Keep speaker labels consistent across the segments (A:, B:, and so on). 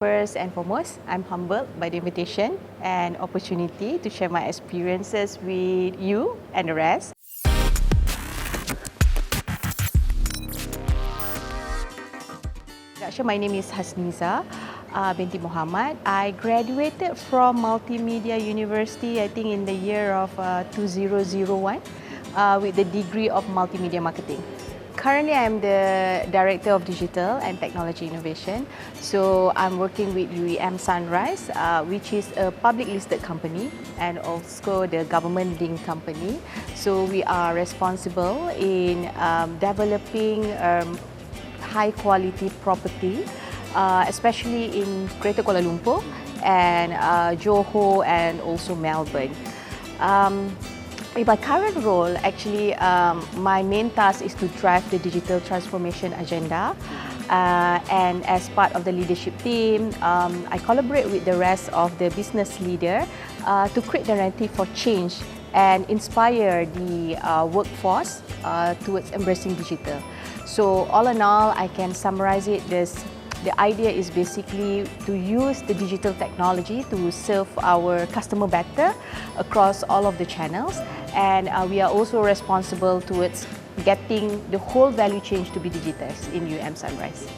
A: First and foremost, I'm humbled by the invitation and opportunity to share my experiences with you and the rest. My name is Hasniza Mohamed. I graduated from Multimedia University, I think in the year of 2001 with the degree of Multimedia Marketing. Currently, I'm the Director of Digital and Technology Innovation. So I'm working with UEM Sunrise, which is a public listed company and also the government linked company. So we are responsible in developing high quality property, especially in Greater Kuala Lumpur and Johor and also Melbourne. In my current role, actually, my main task is to drive the digital transformation agenda. And as part of the leadership team, I collaborate with the rest of the business leader to create the narrative for change and inspire the workforce towards embracing digital. So all in all, I can summarize it as the idea is basically to use the digital technology to serve our customer better across all of the channels. And we are also responsible towards getting the whole value chain to be digitized in UEM Sunrise.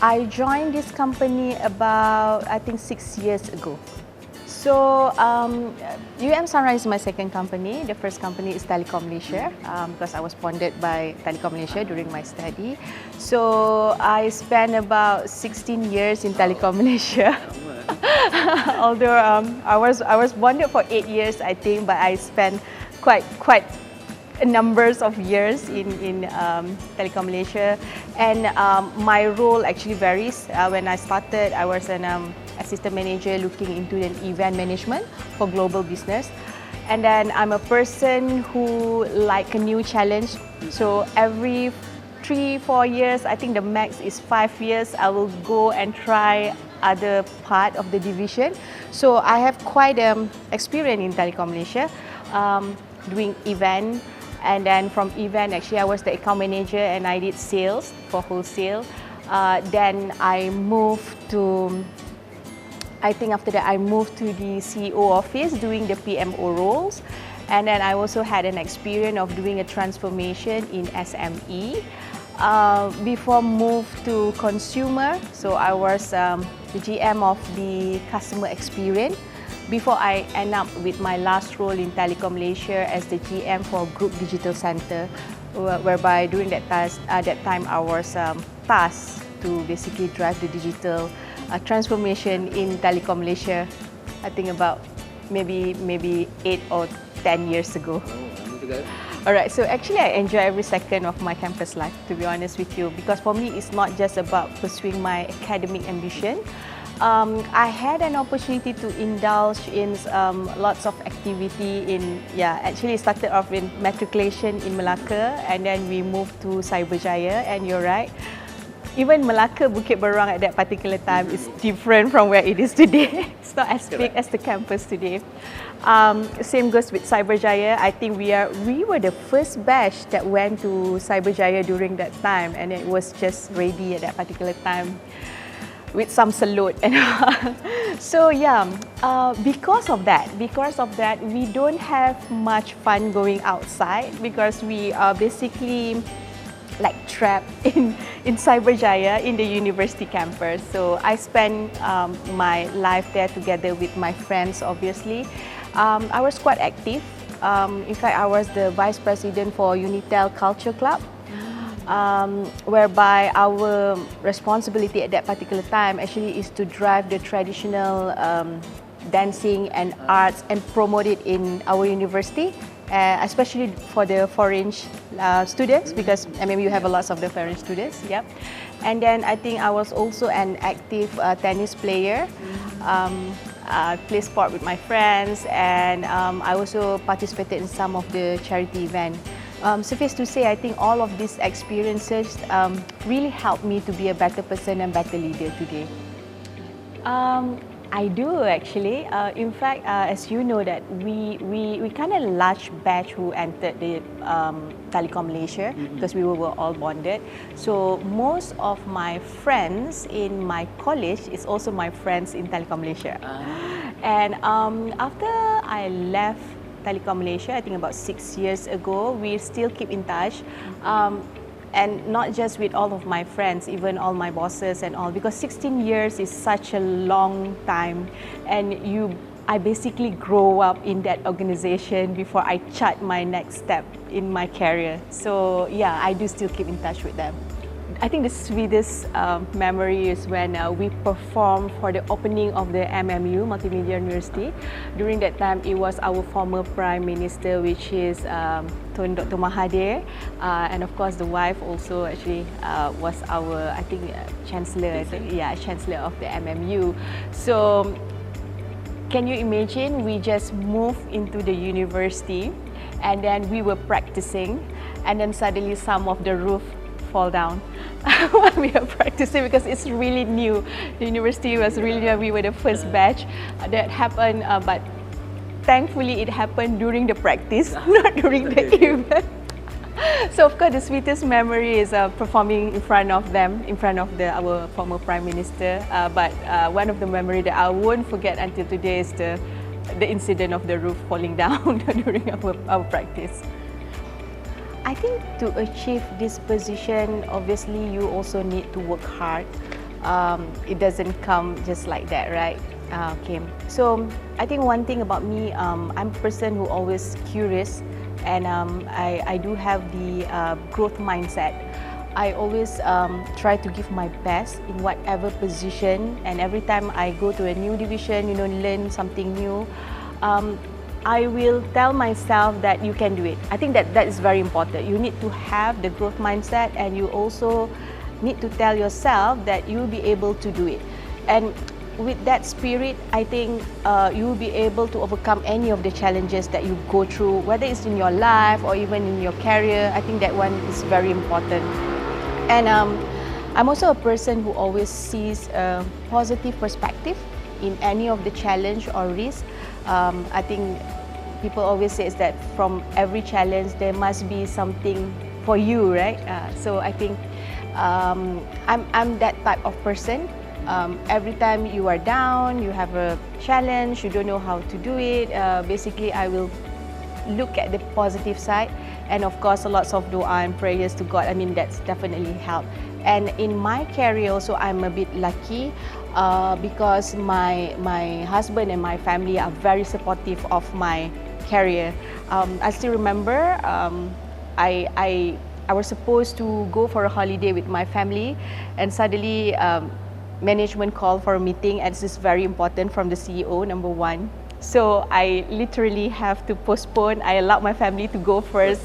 A: I joined this company about, I think, 6 years ago. So UEM Sunrise is my second company. The first company is Telecom Malaysia because I was bonded by Telecom Malaysia during my study. So I spent about 16 years in Telecom Malaysia. Although I was bonded for 8 years, I think, but I spent quite numbers of years in Telecom Malaysia, and my role actually varies. When I started, I was an assistant manager looking into an event management for global business, and then I'm a person who like a new challenge. So every 3-4 years, I think the max is 5 years, I will go and try other part of the division. So I have quite experience in Telecom Malaysia, doing event, and then from event actually I was the account manager and I did sales for wholesale. Then I moved to, I think after that I moved to the CEO office doing the PMO roles, and then I also had an experience of doing a transformation in SME. Before move to consumer, so I was the GM of the customer experience before I end up with my last role in Telecom Malaysia as the GM for Group Digital Center, whereby during that time I was tasked to basically drive the digital transformation in Telecom Malaysia. I think about maybe 8 or 10 years ago. Alright, so actually I enjoy every second of my campus life, to be honest with you, because for me it's not just about pursuing my academic ambition. I had an opportunity to indulge in lots of activity in, actually it started off in matriculation in Melaka, and then we moved to Cyberjaya, and you're right, even Melaka, Bukit Berang at that particular time is different from where it is today. It's not as big as the campus today. Same goes with Cyberjaya. I think we were the first batch that went to Cyberjaya during that time, and it was just ready at that particular time with some salute. So yeah, because of that, we don't have much fun going outside because we are basically like trapped in Cyberjaya in the university campus. So I spent my life there together with my friends, obviously. I was quite active. In fact, I was the vice president for Unitel Culture Club, whereby our responsibility at that particular time actually is to drive the traditional dancing and arts and promote it in our university. Especially for the foreign students, because I mean you have a lot of the foreign students, yep. And then I think I was also an active tennis player. I play sport with my friends, and I also participated in some of the charity events. Suffice to say, I think all of these experiences really helped me to be a better person and better leader today. I do actually. In fact, as you know that we kind of large batch who entered the Telecom Malaysia because we were all bonded. So most of my friends in my college is also my friends in Telecom Malaysia. And after I left Telecom Malaysia, I think about 6 years ago, we still keep in touch. And not just with all of my friends, even all my bosses and all, because 16 years is such a long time, and I basically grow up in that organization before I chart my next step in my career. So yeah, I do still keep in touch with them. I think the sweetest memory is when we performed for the opening of the MMU, Multimedia University. During that time, it was our former Prime Minister, which is Tun Dr. Mahathir, and of course the wife also actually was our, I think, Chancellor, Chancellor of the MMU. So can you imagine, we just moved into the university and then we were practicing, and then suddenly some of the roof fall down while we are practicing because it's really new. The university was really new. We were the first batch that happened, but thankfully it happened during the practice, not during the event. So of course the sweetest memory is performing in front of them, in front of our former Prime Minister. But one of the memory that I won't forget until today is the incident of the roof falling down during our practice. I think to achieve this position, obviously you also need to work hard. It doesn't come just like that, right? Okay. So I think one thing about me, I'm a person who always curious, and I do have the growth mindset. I always try to give my best in whatever position, and every time I go to a new division, learn something new. I will tell myself that you can do it. I think that is very important. You need to have the growth mindset, and you also need to tell yourself that you'll be able to do it. And with that spirit, I think you will be able to overcome any of the challenges that you go through, whether it's in your life or even in your career. I think that one is very important. And I'm also a person who always sees a positive perspective in any of the challenge or risk. I think people always say is that from every challenge there must be something for you, right? So I think I'm that type of person. Every time you are down, you have a challenge, you don't know how to do it, basically I will look at the positive side, and of course lots of dua and prayers to God. I mean, that's definitely helped. And in my career also, I'm a bit lucky because my husband and my family are very supportive of my career. I still remember I was supposed to go for a holiday with my family, and suddenly management called for a meeting, and this is very important from the CEO, number one. So I literally have to postpone. I allowed my family to go first.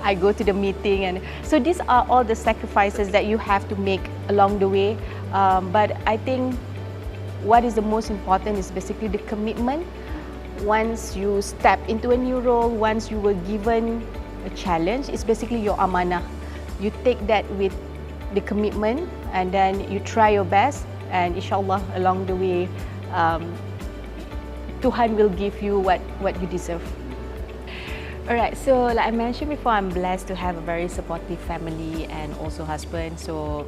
A: I go to the meeting, and so these are all the sacrifices that you have to make along the way. But I think what is the most important is basically the commitment. Once you step into a new role, once you were given a challenge, it's basically your amanah. You take that with the commitment, and then you try your best, and inshallah along the way Tuhan will give you what you deserve. Alright, so like I mentioned before, I'm blessed to have a very supportive family and also husband. So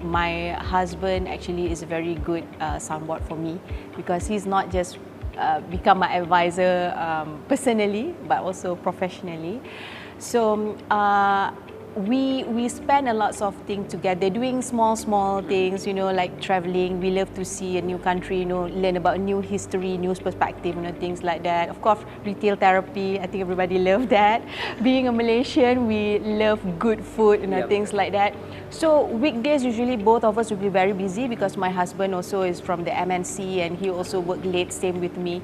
A: my husband actually is a very good soundboard for me, because he's not just become my advisor personally, but also professionally. So we spend a lot of things together, doing small things, like traveling. We love to see a new country, learn about new history, new perspective, things like that. Of course, retail therapy, I think everybody loves that. Being a Malaysian, we love good food, things like that. So weekdays, usually both of us will be very busy, because my husband also is from the MNC and he also works late, same with me.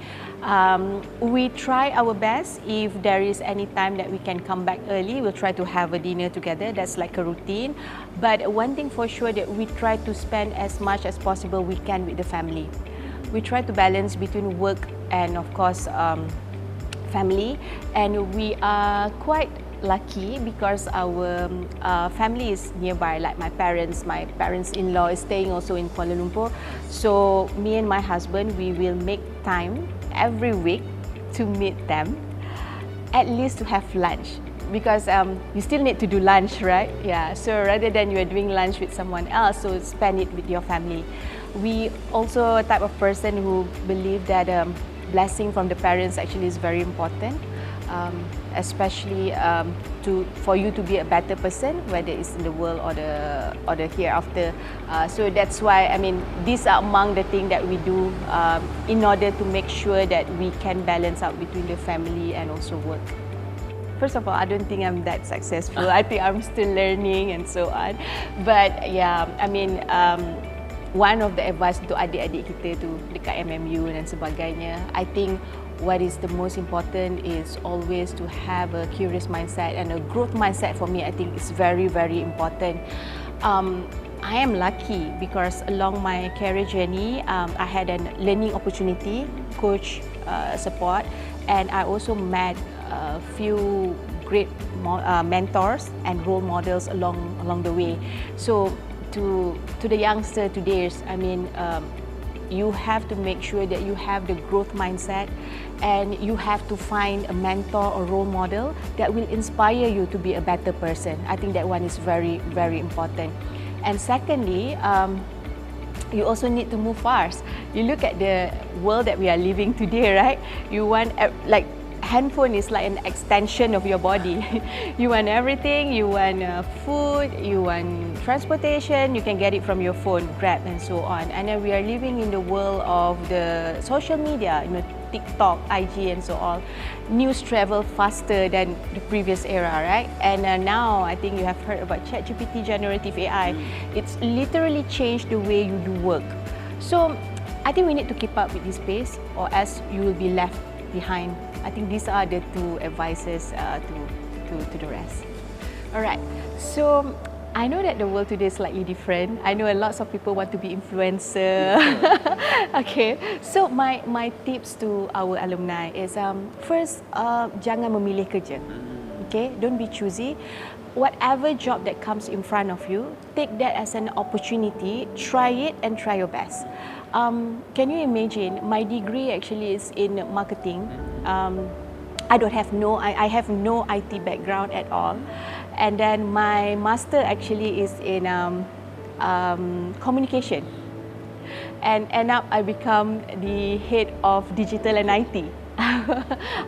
A: We try our best. If there is any time that we can come back early, we'll try to have a dinner together. That's like a routine. But one thing for sure, that we try to spend as much as possible we can with the family. We try to balance between work and of course family, and we are quite lucky because our family is nearby. Like my parents-in-law is staying also in Kuala Lumpur, So me and my husband, we will make time every week to meet them, at least to have lunch. Because you still need to do lunch, right? Yeah, so rather than you are doing lunch with someone else, so spend it with your family. We also a type of person who believe that blessing from the parents actually is very important, especially for you to be a better person, whether it's in the world or the hereafter. So that's why, I mean, these are among the things that we do in order to make sure that we can balance out between the family and also work. First of all, I don't think I'm that successful. I think I'm still learning and so on. But yeah, I mean, one of the advice untuk adik-adik kita tu dekat MMU dan sebagainya, I think what is the most important is always to have a curious mindset and a growth mindset. For me, I think is very, very important. I am lucky because along my career journey, I had a learning opportunity, coach support, and I also met a few great mentors and role models along the way. So to the youngster today, I mean, you have to make sure that you have the growth mindset, and you have to find a mentor or role model that will inspire you to be a better person. I think that one is very, very important. And secondly, you also need to move fast. You look at the world that we are living today, right? You want, like, handphone is like an extension of your body. You want everything, you want food, you want transportation, you can get it from your phone, Grab and so on. And then we are living in the world of the social media, you know, TikTok, IG and so on. News travel faster than the previous era, right? And now I think you have heard about ChatGPT, generative AI. It's literally changed the way you do work. So I think we need to keep up with this pace, or else you will be left behind. I think these are the two advices to the rest. All right, so I know that the world today is slightly different. I know a lot of people want to be influencer. Okay, so my tips to our alumni is first, jangan memilih kerja. Okay, don't be choosy. Whatever job that comes in front of you, take that as an opportunity, try it and try your best. Can you imagine, my degree actually is in marketing. I have no IT background at all. And then my master actually is in communication. And end up I become the head of digital and IT.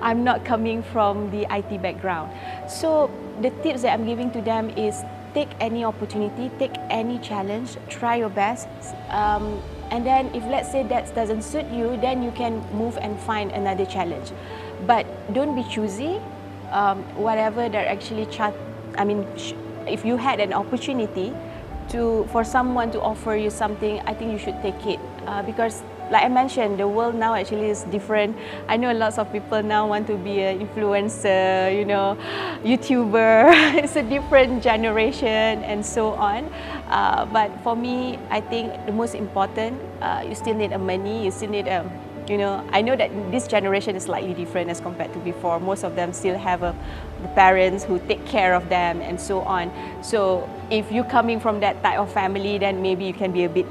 A: I'm not coming from the IT background. So the tips that I'm giving to them is take any opportunity, take any challenge, try your best. And then if let's say that doesn't suit you, then you can move and find another challenge. But don't be choosy. Whatever that actually if you had an opportunity for someone to offer you something, I think you should take it. Because like I mentioned, the world now actually is different. I know lots of people now want to be an influencer, you know, YouTuber. It's a different generation and so on. But for me, I think the most important, you still need money, you still need you know, I know that this generation is slightly different as compared to before. Most of them still have the parents who take care of them and so on. So if you're coming from that type of family, then maybe you can be a bit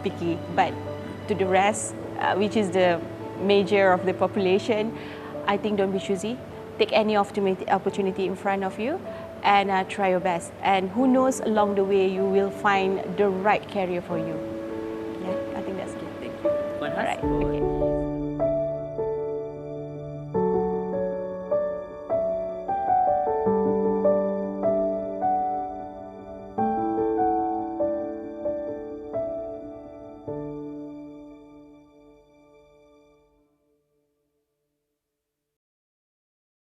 A: picky. But to the rest, which is the major of the population, I think don't be choosy. Take any opportunity in front of you and try your best. And who knows, along the way, you will find the right career for you. Yeah, I think that's good.
B: Thank you.
A: All right. Okay.